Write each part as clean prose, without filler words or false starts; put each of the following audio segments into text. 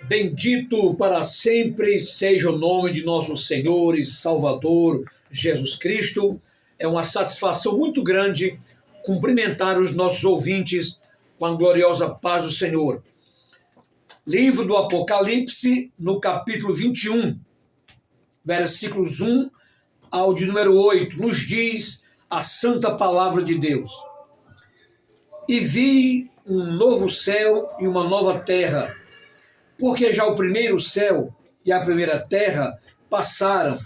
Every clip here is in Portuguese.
Bendito para sempre seja o nome de nosso Senhor e Salvador Jesus Cristo. É uma satisfação muito grande cumprimentar os nossos ouvintes com a gloriosa paz do Senhor. Livro do Apocalipse, no capítulo 21, versículos 1 ao de número 8, nos diz a santa palavra de Deus. E vi um novo céu e uma nova terra, porque já o primeiro céu e a primeira terra passaram,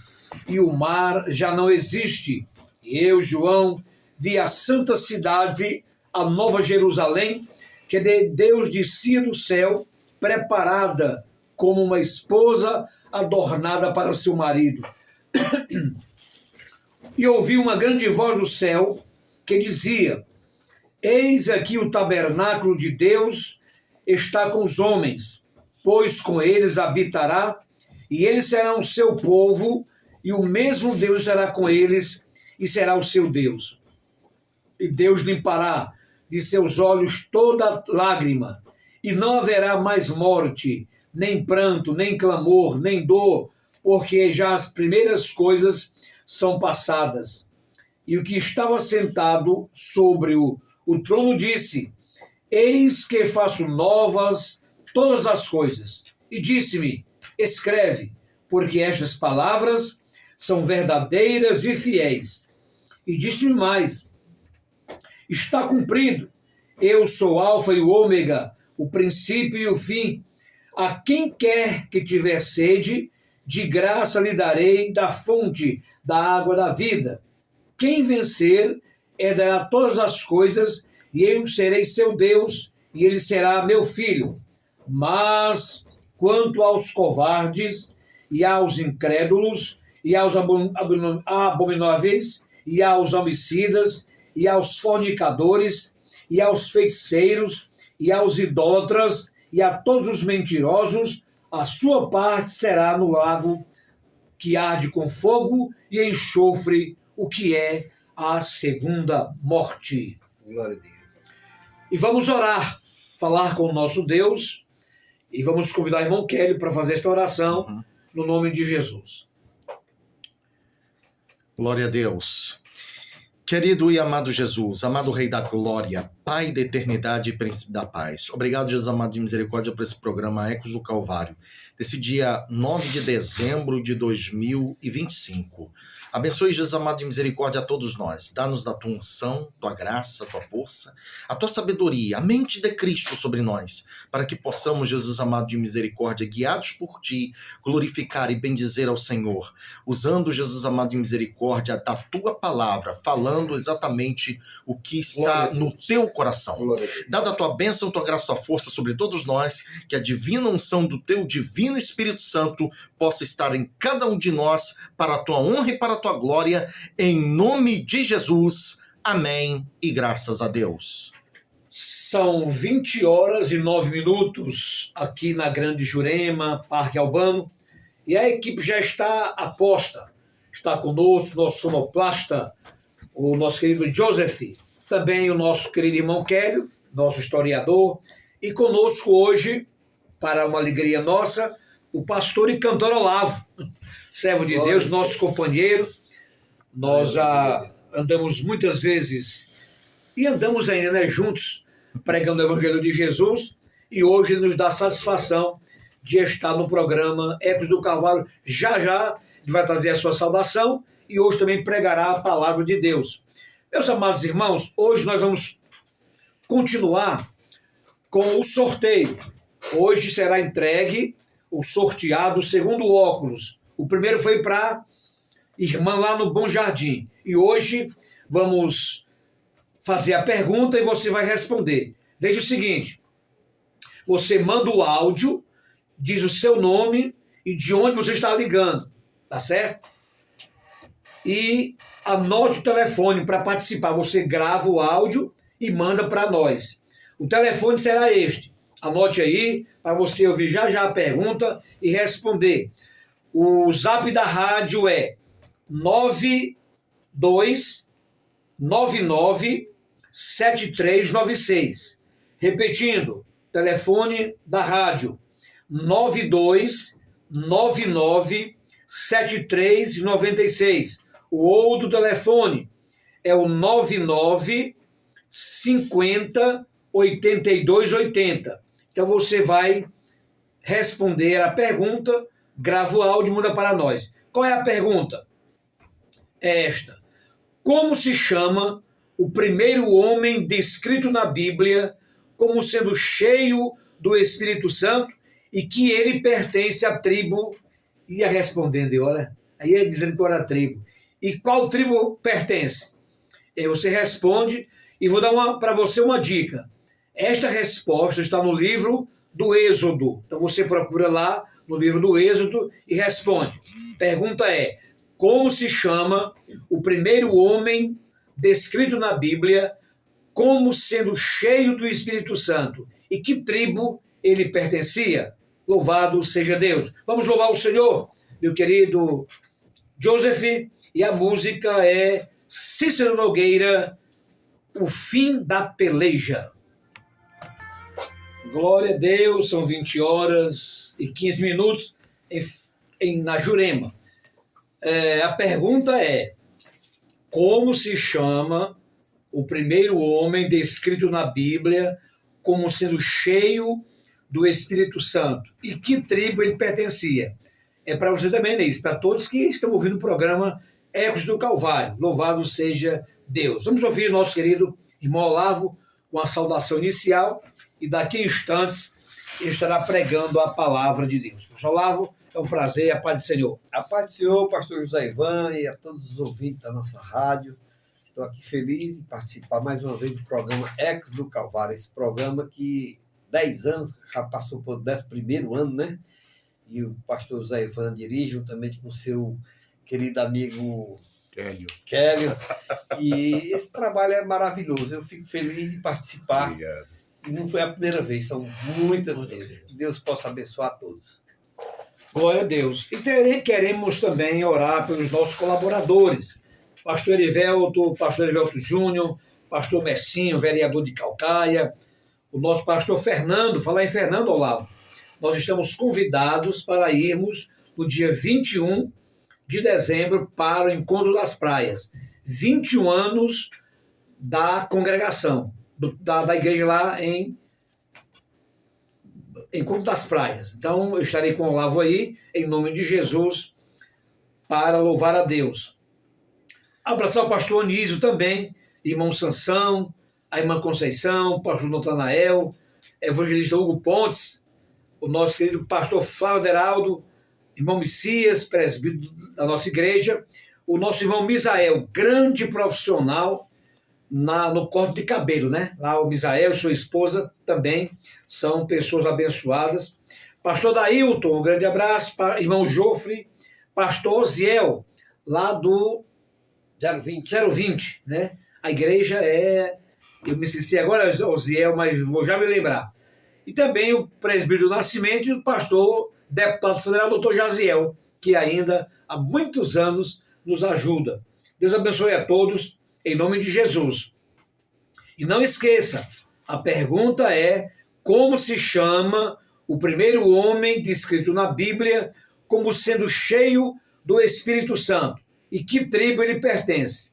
e o mar já não existe. E eu, João, vi a santa cidade, a nova Jerusalém, que de Deus descia do céu, preparada como uma esposa adornada para o seu marido. E ouvi uma grande voz do céu que dizia: Eis aqui o tabernáculo de Deus está com os homens, pois com eles habitará, e eles serão o seu povo, e o mesmo Deus será com eles, e será o seu Deus. E Deus limpará de seus olhos toda lágrima, e não haverá mais morte, nem pranto, nem clamor, nem dor, porque já as primeiras coisas são passadas. E o que estava sentado sobre o trono disse: Eis que faço novas todas as coisas. E disse-me: Escreve, porque estas palavras são verdadeiras e fiéis. E disse-me mais: Está cumprido. Eu sou o Alfa e o Ômega, o princípio e o fim. A quem quer que tiver sede, de graça lhe darei da fonte da água da vida. Quem vencer herdará todas as coisas, e eu serei seu Deus, e ele será meu filho. Mas quanto aos covardes, e aos incrédulos, e aos abomináveis, e aos homicidas, e aos fornicadores, e aos feiticeiros, e aos idólatras, e a todos os mentirosos, a sua parte será no lago que arde com fogo e enxofre, o que é a segunda morte. Glória a Deus. E vamos orar, falar com o nosso Deus, e vamos convidar o irmão Kelly para fazer esta oração, no nome de Jesus. Glória a Deus. Querido e amado Jesus, amado Rei da Glória, Pai da eternidade e Príncipe da paz. Obrigado, Jesus amado de misericórdia, por esse programa Ecos do Calvário, desse dia 9 de dezembro de 2025. Abençoe, Jesus amado de misericórdia, a todos nós. Dá-nos da tua unção, tua graça, tua força, a tua sabedoria, a mente de Cristo sobre nós, para que possamos, Jesus amado de misericórdia, guiados por ti, glorificar e bendizer ao Senhor, usando, Jesus amado de misericórdia, da tua palavra, falando exatamente o que está no teu coração. Dada a tua bênção, tua graça, tua força sobre todos nós, que a divina unção do teu divino Espírito Santo possa estar em cada um de nós, para a tua honra e para a tua glória, em nome de Jesus. Amém e graças a Deus. São 20 horas e 9 minutos aqui na Grande Jurema, Parque Albano, e a equipe já está a posta. Está conosco nosso sonoplasta, o nosso querido Joseph, também o nosso querido irmão Kelly, nosso historiador, e conosco hoje, para uma alegria nossa, o pastor e cantor Olavo, servo de Deus, nosso companheiro. Nós já andamos muitas vezes, e andamos ainda, juntos, pregando o Evangelho de Jesus, e hoje nos dá satisfação de estar no programa Ecos do Calvário. Já ele vai trazer a sua saudação, e hoje também pregará a palavra de Deus. Meus amados irmãos, hoje nós vamos continuar com o sorteio. Hoje será entregue o sorteado, o segundo óculos. O primeiro foi para irmã lá no Bom Jardim. E hoje vamos fazer a pergunta e você vai responder. Veja o seguinte: você manda o áudio, diz o seu nome e de onde você está ligando, tá certo? E anote o telefone para participar. Você grava o áudio e manda para nós. O telefone será este. Anote aí, para você ouvir já a pergunta e responder. O zap da rádio é 92997396. Repetindo, telefone da rádio 92997396. O outro telefone é o 99508280. Então você vai responder a pergunta, grava o áudio e manda para nós. Qual é a pergunta? É esta: como se chama o primeiro homem descrito na Bíblia como sendo cheio do Espírito Santo e que ele pertence à tribo? Ia respondendo, olha, aí ia dizendo qual era a tribo. E qual tribo pertence? Aí você responde e vou dar para você uma dica. Esta resposta está no livro do Êxodo. Então você procura lá no livro do Êxodo e responde. Pergunta é: como se chama o primeiro homem descrito na Bíblia como sendo cheio do Espírito Santo e que tribo ele pertencia? Louvado seja Deus. Vamos louvar o Senhor, meu querido Joseph, e a música é Cícero Nogueira, O Fim da Peleja. Glória a Deus, são 20 horas e 15 minutos na Jurema. A pergunta é: como se chama o primeiro homem descrito na Bíblia como sendo cheio do Espírito Santo e que tribo ele pertencia? É para você também, Neis, para todos que estão ouvindo o programa Ecos do Calvário. Louvado seja Deus. Vamos ouvir nosso querido irmão Olavo com a saudação inicial e daqui a instantes ele estará pregando a palavra de Deus. Olavo, é um prazer, a paz do Senhor. A paz do Senhor, pastor José Ivan, e a todos os ouvintes da nossa rádio. Estou aqui feliz em participar mais uma vez do programa Ecos do Calvário, esse programa que 10 anos, já passou por 11º ano, né? E o pastor José Ivan dirige, juntamente com o seu querido amigo Kélio. E esse trabalho é maravilhoso. Eu fico feliz em participar. Obrigado. E não foi a primeira vez, são muitas vezes. Que Deus possa abençoar a todos. Glória a Deus. E queremos também orar pelos nossos colaboradores. Pastor Erivelto Júnior, pastor Messinho, vereador de Calcaia, o nosso pastor Fernando. Falar em Fernando, Olavo, nós estamos convidados para irmos no dia 21 de dezembro para o Encontro das Praias. 21 anos da congregação, da igreja lá em Encontro das Praias. Então, eu estarei com o Olavo aí, em nome de Jesus, para louvar a Deus. Abraçar o pastor Anísio também, irmão Sansão, a irmã Conceição, o pastor Natanael, evangelista Hugo Pontes, o nosso querido pastor Flávio Deraldo, irmão Messias, presbítero da nossa igreja, o nosso irmão Misael, grande profissional no corte de cabelo, né? Lá o Misael e sua esposa também são pessoas abençoadas. Pastor Dailton, um grande abraço. Irmão Jofre, pastor Oziel, lá do 020, né? A igreja eu me esqueci agora, Oziel, mas vou já me lembrar. E também o presbítero do Nascimento e o pastor deputado federal, doutor Jaziel, que ainda há muitos anos nos ajuda. Deus abençoe a todos, em nome de Jesus. E não esqueça, a pergunta é: como se chama o primeiro homem descrito na Bíblia como sendo cheio do Espírito Santo? E que tribo ele pertence?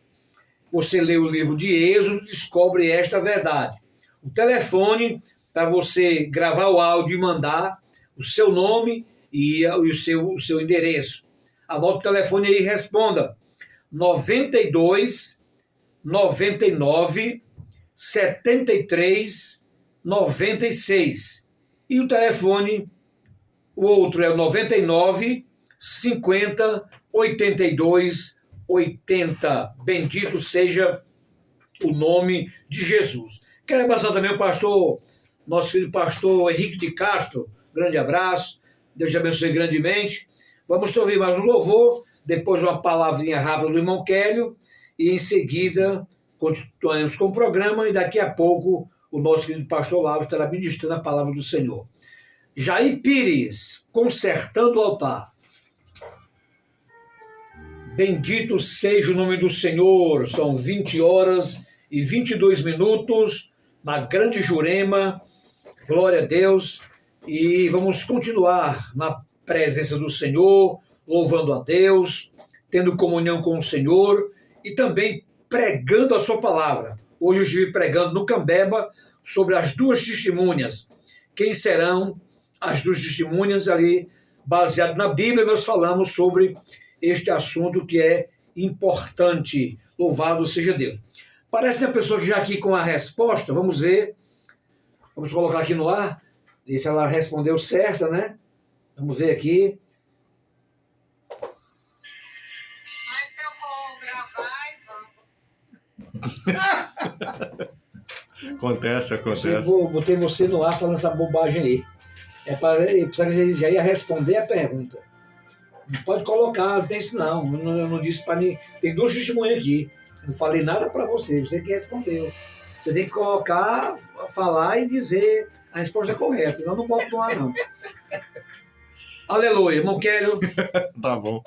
Você lê o livro de Êxodo, descobre esta verdade. O telefone para você gravar o áudio e mandar o seu nome e o seu endereço. Anote o telefone aí e responda: 92 99 73 96. E o telefone, o outro é o 99 50 82 80. Bendito seja o nome de Jesus. Quero abraçar também o nosso filho pastor Henrique de Castro. Grande abraço. Deus te abençoe grandemente. Vamos ouvir mais um louvor, depois uma palavrinha rápida do irmão Kélio, e em seguida continuaremos com o programa, e daqui a pouco o nosso querido pastor Olavo estará ministrando a palavra do Senhor. Jair Pires, consertando o altar. Bendito seja o nome do Senhor. São 20 horas e 22 minutos na Grande Jurema. Glória a Deus. e vamos continuar na presença do Senhor, louvando a Deus, tendo comunhão com o Senhor e também pregando a sua palavra. Hoje eu estive pregando no Cambeba sobre as duas testemunhas. Quem serão as duas testemunhas ali, baseado na Bíblia, nós falamos sobre este assunto que é importante. Louvado seja Deus. Parece uma pessoa que já aqui com a resposta, vamos ver, vamos colocar aqui no ar, ver se ela respondeu certa, né? Vamos ver aqui. Mas se eu for gravar, Acontece. Botei você no ar falando essa bobagem aí. Ele já ia responder a pergunta. Não pode colocar, não tem isso não. Eu não disse para ninguém. Tem duas testemunhas aqui. Não falei nada para você, você que respondeu. Você tem que colocar, falar e dizer a resposta correta. Eu não boto no ar, não. Aleluia, irmão Quero. Tá bom.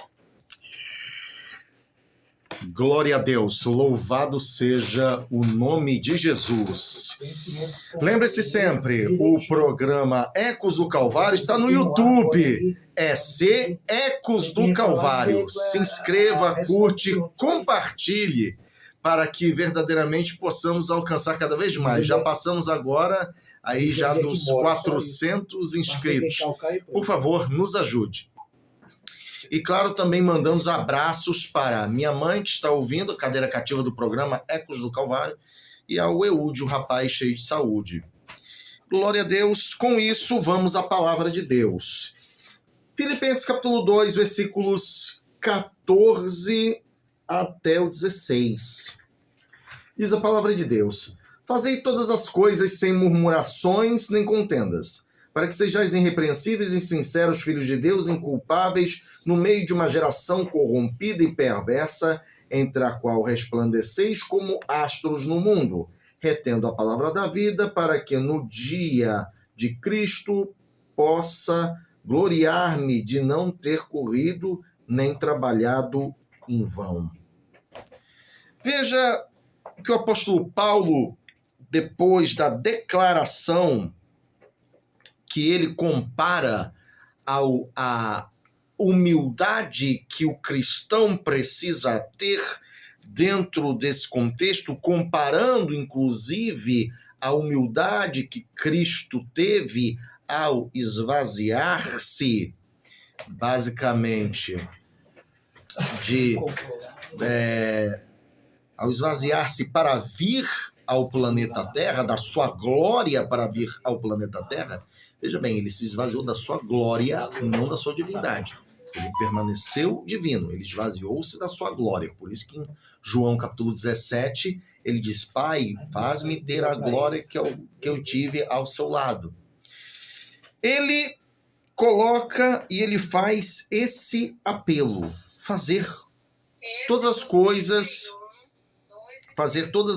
Glória a Deus, louvado seja o nome de Jesus. Lembre-se sempre, o programa Ecos do Calvário está no YouTube. É C Ecos do Calvário. Se inscreva, curte, compartilhe, para que verdadeiramente possamos alcançar cada vez mais. Já passamos agora aí já dos 400 inscritos. Por favor, nos ajude. E claro, também mandamos abraços para minha mãe, que está ouvindo a cadeira cativa do programa Ecos do Calvário, e ao Eude, o rapaz cheio de saúde. Glória a Deus. Com isso, vamos à palavra de Deus. Filipenses capítulo 2, versículos 14 até o 16. Diz a palavra de Deus: Fazei todas as coisas sem murmurações nem contendas, para que sejais irrepreensíveis e sinceros filhos de Deus, inculpáveis, no meio de uma geração corrompida e perversa, entre a qual resplandeceis como astros no mundo, retendo a palavra da vida, para que no dia de Cristo possa gloriar-me de não ter corrido nem trabalhado em vão. Veja que o apóstolo Paulo, depois da declaração que ele compara a humildade que o cristão precisa ter dentro desse contexto, comparando inclusive a humildade que Cristo teve ao esvaziar-se, basicamente, ao esvaziar-se para vir ao planeta Terra, da sua glória para vir ao planeta Terra. Veja bem, ele se esvaziou da sua glória, não da sua divindade. Ele permaneceu divino, ele esvaziou-se da sua glória. Por isso que em João capítulo 17, ele diz: Pai, faz-me ter a glória que eu tive ao seu lado. Ele coloca e ele faz esse apelo: fazer todas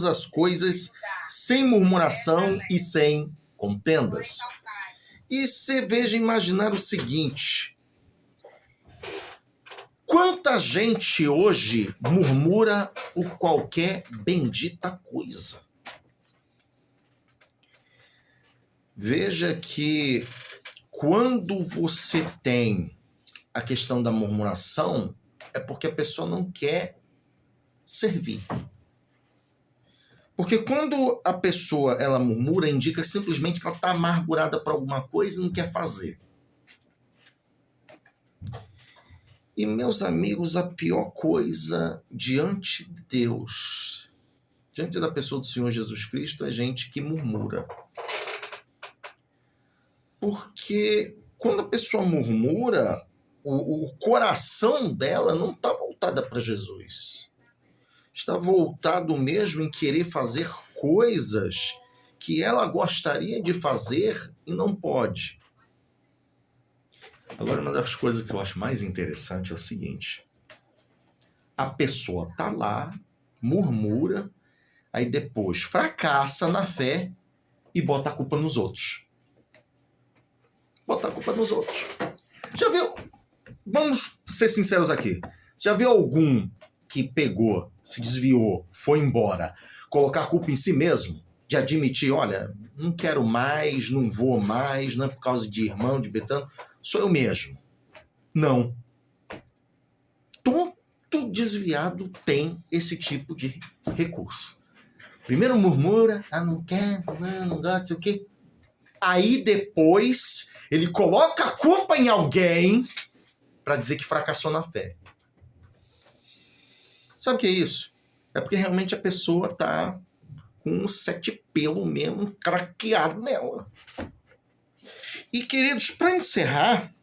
as coisas sem murmuração e sem contendas. E você veja, imaginar o seguinte: quanta gente hoje murmura por qualquer bendita coisa. Veja que quando você tem a questão da murmuração, é porque a pessoa não quer servir. Porque quando a pessoa ela murmura, indica simplesmente que ela está amargurada por alguma coisa e não quer fazer. E, meus amigos, a pior coisa diante de Deus, diante da pessoa do Senhor Jesus Cristo, é gente que murmura. Porque quando a pessoa murmura, o coração dela não está voltado para Jesus. Está voltado mesmo em querer fazer coisas que ela gostaria de fazer e não pode. Agora, uma das coisas que eu acho mais interessante é o seguinte: a pessoa está lá, murmura, aí depois fracassa na fé e bota a culpa nos outros. Bota a culpa nos outros. Já viu? Vamos ser sinceros aqui. Já viu algum que pegou, se desviou, foi embora, colocar a culpa em si mesmo? de admitir, olha, não quero mais, não vou mais, não é por causa de irmão, de betano, sou eu mesmo. Não. Todo desviado tem esse tipo de recurso. Primeiro murmura, não quer, não gosta, sei o quê. Aí depois ele coloca a culpa em alguém para dizer que fracassou na fé. Sabe o que é isso? É porque realmente a pessoa tá com um 7 pelo mesmo craqueado nela. E, queridos, para encerrar,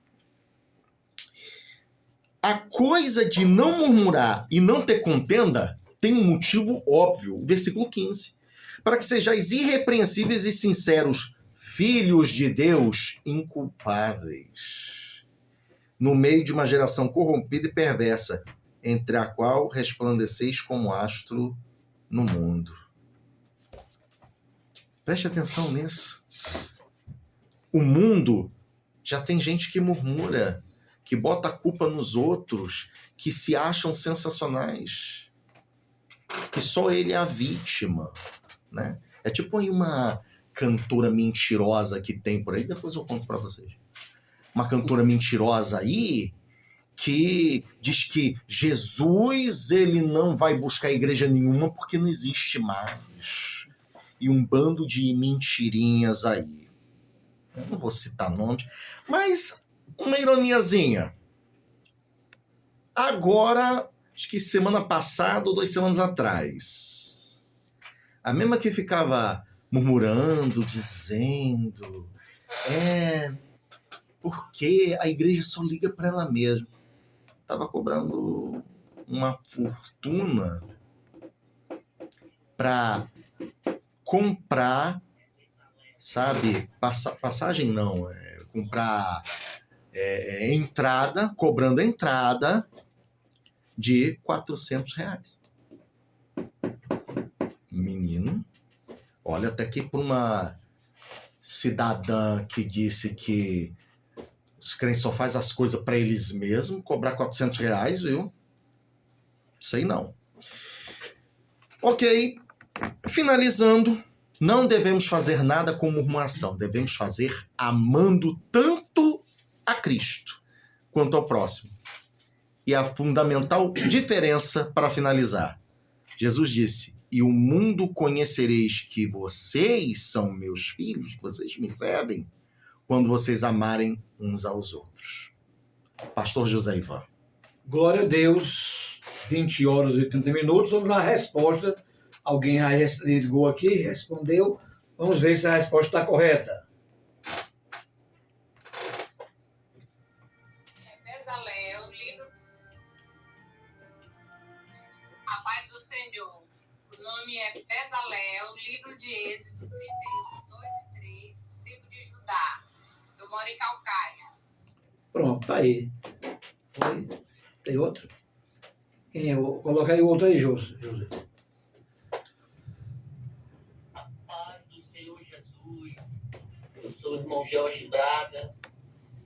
a coisa de não murmurar e não ter contenda tem um motivo óbvio. O versículo 15. Para que sejais irrepreensíveis e sinceros, filhos de Deus, inculpáveis, no meio de uma geração corrompida e perversa, entre a qual resplandeceis como astro no mundo. Preste atenção nisso. O mundo já tem gente que murmura, que bota a culpa nos outros, que se acham sensacionais, que só ele é a vítima, né? É tipo aí uma cantora mentirosa que tem por aí, depois eu conto para vocês. Uma cantora mentirosa aí que diz que Jesus ele não vai buscar igreja nenhuma porque não existe mais. E um bando de mentirinhas aí. Eu não vou citar nomes, mas uma ironiazinha. Agora, acho que semana passada ou 2 semanas atrás, a mesma que ficava murmurando, dizendo, porque a igreja só liga para ela mesma. Estava cobrando uma fortuna para comprar, sabe, passagem não, comprar entrada, cobrando a entrada de R$400. Menino, olha, até que por uma cidadã que disse que os crentes só fazem as coisas para eles mesmos, cobrar R$400, viu? Sei não. Ok, finalizando, não devemos fazer nada com murmuração, devemos fazer amando tanto a Cristo quanto ao próximo. E a fundamental diferença para finalizar. Jesus disse, e o mundo conhecereis que vocês são meus filhos, que vocês me servem, quando vocês amarem uns aos outros. Pastor José Ivan. Glória a Deus, 20 horas e 30 minutos. Vamos na resposta. Alguém já ligou aqui, respondeu. Vamos ver se a resposta está correta. Bezalel, livro. A paz do Senhor. O nome é Bezalel, livro de Êxodo 31, 2 e 3, tribo de Judá. Eu moro em Calcaia. Pronto, tá aí. Tem outro? Quem é? Coloca aí o outro aí, José. A paz do Senhor Jesus. Eu sou o irmão Jorge Braga,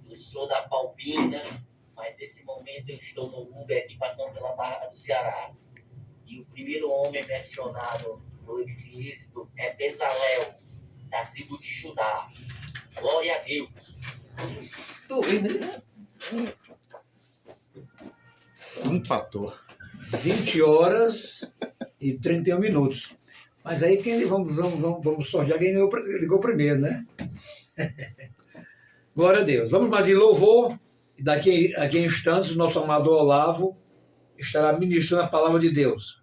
eu sou da Palpina, mas nesse momento eu estou no Uber aqui passando pela Barra do Ceará. E o primeiro homem mencionado no livro de Êxodo é Bezalel, da tribo de Judá. Glória a Deus. Empatou. 20 horas e 31 minutos. Mas aí vamos sortear quem ligou primeiro, né? Glória a Deus. Vamos mais de louvor. E daqui a instantes, o nosso amado Olavo estará ministrando a palavra de Deus.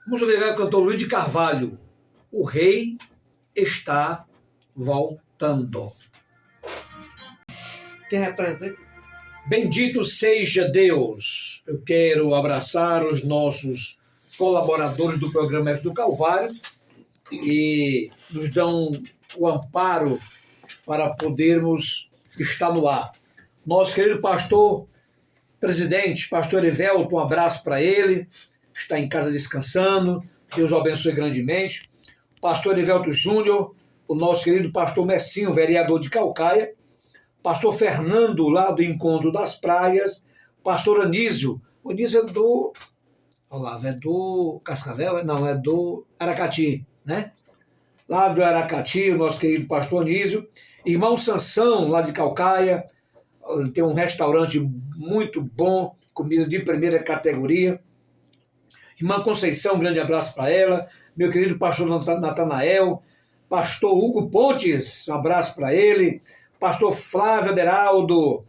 Vamos ouvir o cantor Luiz de Carvalho. O rei está voltando. Quem representa? Bendito seja Deus. Eu quero abraçar os nossos colaboradores do programa Ecos do Calvário, que nos dão o amparo para podermos estar no ar. Nosso querido pastor presidente, pastor Evelto, um abraço para ele, está em casa descansando, Deus o abençoe grandemente. Pastor Evelto Júnior, o nosso querido pastor Messinho, vereador de Calcaia, pastor Fernando, lá do Encontro das Praias, pastor Anísio, o Anísio é do, Olavo, é do Cascavel? Não, é do Aracati, né? lá do Aracati, o nosso querido pastor Anísio. Irmão Sansão, lá de Calcaia, tem um restaurante muito bom, comida de primeira categoria. Irmã Conceição, um grande abraço para ela. Meu querido pastor Natanael. Pastor Hugo Pontes, um abraço para ele. Pastor Flávio Aderaldo.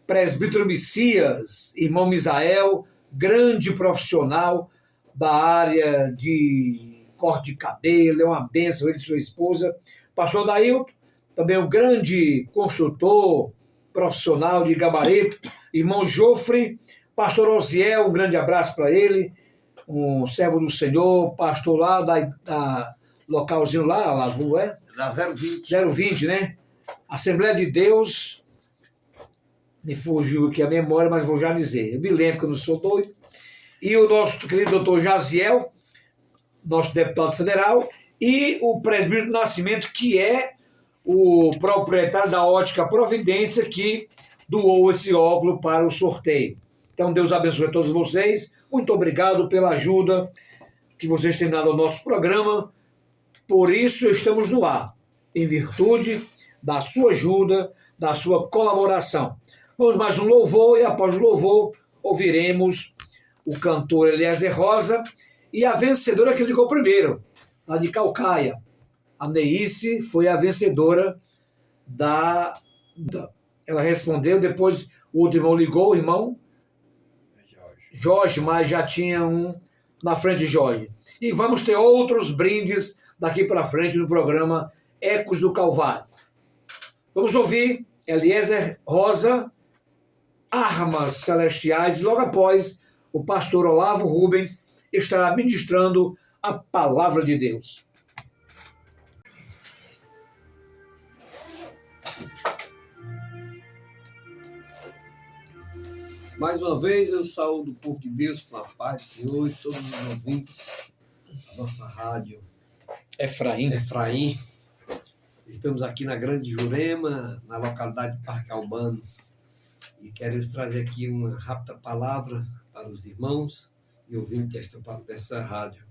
Presbítero Messias, irmão Misael, grande profissional da área de corte de cabelo, é uma bênção, ele e sua esposa. Pastor Dailton, também um grande construtor profissional de gabarito. Irmão Jofre, pastor Osiel, um grande abraço para ele, um servo do Senhor, pastor lá da localzinho lá, a rua é? Da 020. 020, né? Assembleia de Deus, me fugiu aqui a memória, mas vou já dizer. Eu me lembro que eu não sou doido. E o nosso querido doutor Jaziel, nosso deputado federal, e o presbítero Nascimento, que é o proprietário da Ótica Providência, que doou esse óculos para o sorteio. Então, Deus abençoe a todos vocês. Muito obrigado pela ajuda que vocês têm dado ao nosso programa. Por isso, estamos no ar, em virtude da sua ajuda, da sua colaboração. Vamos mais um louvor e após o louvor ouviremos o cantor Eliezer Rosa e a vencedora que ligou primeiro, lá de Calcaia. A Neice foi a vencedora Ela respondeu, depois o outro irmão ligou, o irmão Jorge, mas já tinha um na frente de Jorge. E vamos ter outros brindes daqui para frente no programa Ecos do Calvário. Vamos ouvir Eliezer Rosa, Armas Celestiais, e logo após o pastor Olavo Rubens estará ministrando a palavra de Deus. Mais uma vez eu saúdo o povo de Deus com a paz do Senhor e todos os ouvintes da nossa rádio Efraim. Estamos aqui na Grande Jurema, na localidade de Parque Albano, e queremos trazer aqui uma rápida palavra para os irmãos e ouvintes desta rádio.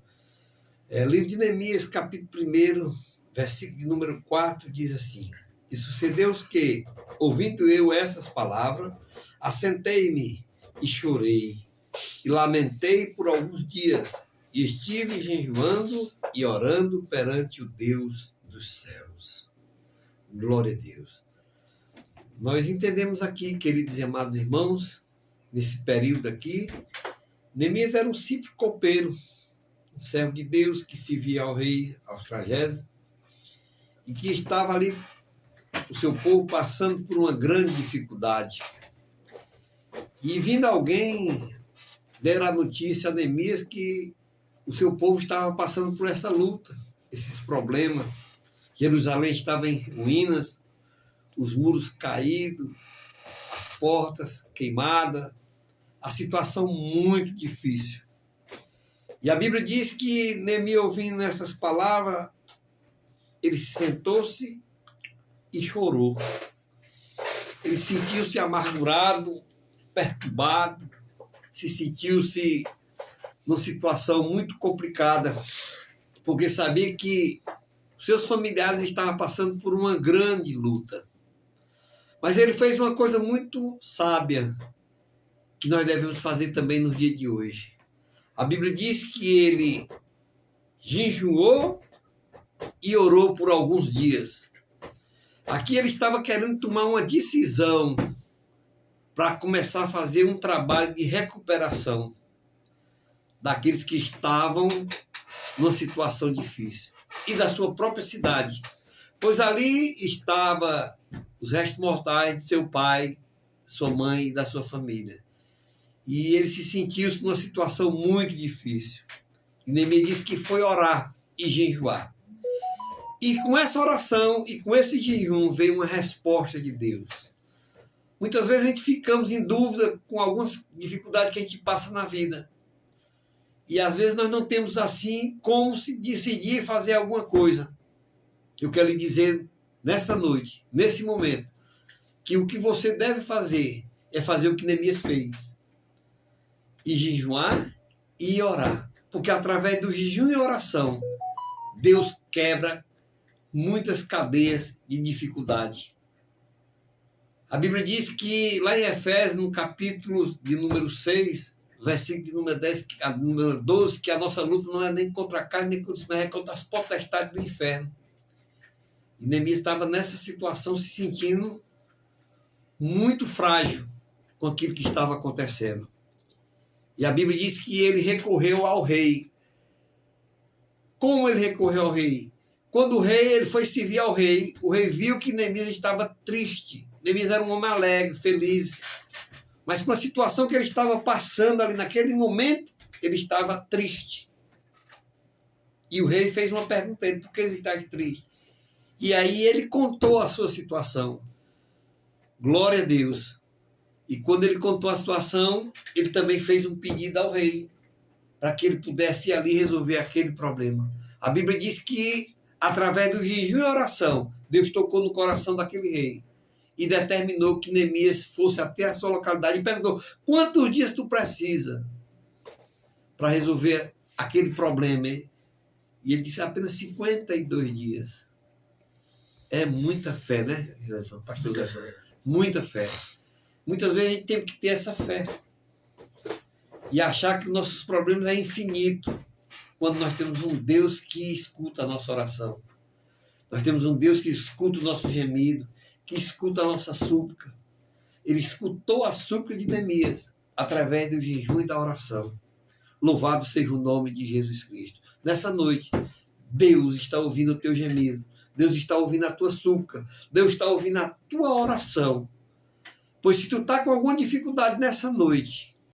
Livro de Neemias, capítulo 1, versículo de número 4, diz assim: E sucedeu que, ouvindo eu essas palavras, assentei-me e chorei, e lamentei por alguns dias, e estive jejuando e orando perante o Deus dos céus. Glória a Deus. Nós entendemos aqui, queridos e amados irmãos, nesse período aqui, Neemias era um simples copeiro, um servo de Deus que servia ao rei Artaxerxes e que estava ali, o seu povo passando por uma grande dificuldade. E vindo alguém der a notícia a Neemias que o seu povo estava passando por essa luta, esses problemas. Jerusalém estava em ruínas, os muros caídos, as portas queimadas, a situação muito difícil. E a Bíblia diz que Neemias, ouvindo essas palavras, ele sentou-se e chorou. Ele sentiu-se amargurado, perturbado, se sentiu-se numa situação muito complicada, porque sabia que seus familiares estavam passando por uma grande luta. Mas ele fez uma coisa muito sábia, que nós devemos fazer também no dia de hoje. A Bíblia diz que ele jejuou e orou por alguns dias. Aqui ele estava querendo tomar uma decisão para começar a fazer um trabalho de recuperação daqueles que estavam numa situação difícil e da sua própria cidade, pois ali estava os restos mortais de seu pai, sua mãe e da sua família. E ele se sentiu numa situação muito difícil. E Neemias disse que foi orar e jejuar. E com essa oração e com esse jejum veio uma resposta de Deus. Muitas vezes a gente ficamos em dúvida com algumas dificuldades que a gente passa na vida. E às vezes nós não temos assim como se decidir fazer alguma coisa. Eu quero lhe dizer nessa noite, nesse momento, que o que você deve fazer é fazer o que Neemias fez. E jejuar e orar. Porque através do jejum e oração, Deus quebra muitas cadeias de dificuldade. A Bíblia diz que lá em Efésios, no capítulo de número 6, versículo de número 10, número 12, que a nossa luta não é nem contra a carne, nem contra mas é contra as potestades do inferno. E Neemias estava nessa situação, se sentindo muito frágil com aquilo que estava acontecendo. E a Bíblia diz que ele recorreu ao rei. Como ele recorreu ao rei? Quando o rei ele foi servir ao rei, o rei viu que Neemias estava triste. Neemias era um homem alegre, feliz. Mas com a situação que ele estava passando ali naquele momento, ele estava triste. E o rei fez uma pergunta a ele, por que ele está triste? E aí ele contou a sua situação. Glória a Deus. E quando ele contou a situação, ele também fez um pedido ao rei, para que ele pudesse ir ali resolver aquele problema. A Bíblia diz que, através do jejum e oração, Deus tocou no coração daquele rei e determinou que Neemias fosse até a sua localidade e perguntou, quantos dias tu precisa para resolver aquele problema? E ele disse, apenas 52 dias. É muita fé, né, pastor Zé? Muita fé. Muitas vezes a gente tem que ter essa fé e achar que nossos problemas é infinito, quando nós temos um Deus que escuta a nossa oração. Nós temos um Deus que escuta o nosso gemido, que escuta a nossa súplica. Ele escutou a súplica de Neemias através do jejum e da oração. Louvado seja o nome de Jesus Cristo. Nessa noite, Deus está ouvindo o teu gemido. Deus está ouvindo a tua súplica. Deus está ouvindo a tua oração. Pois se tu está com alguma dificuldade nessa noite,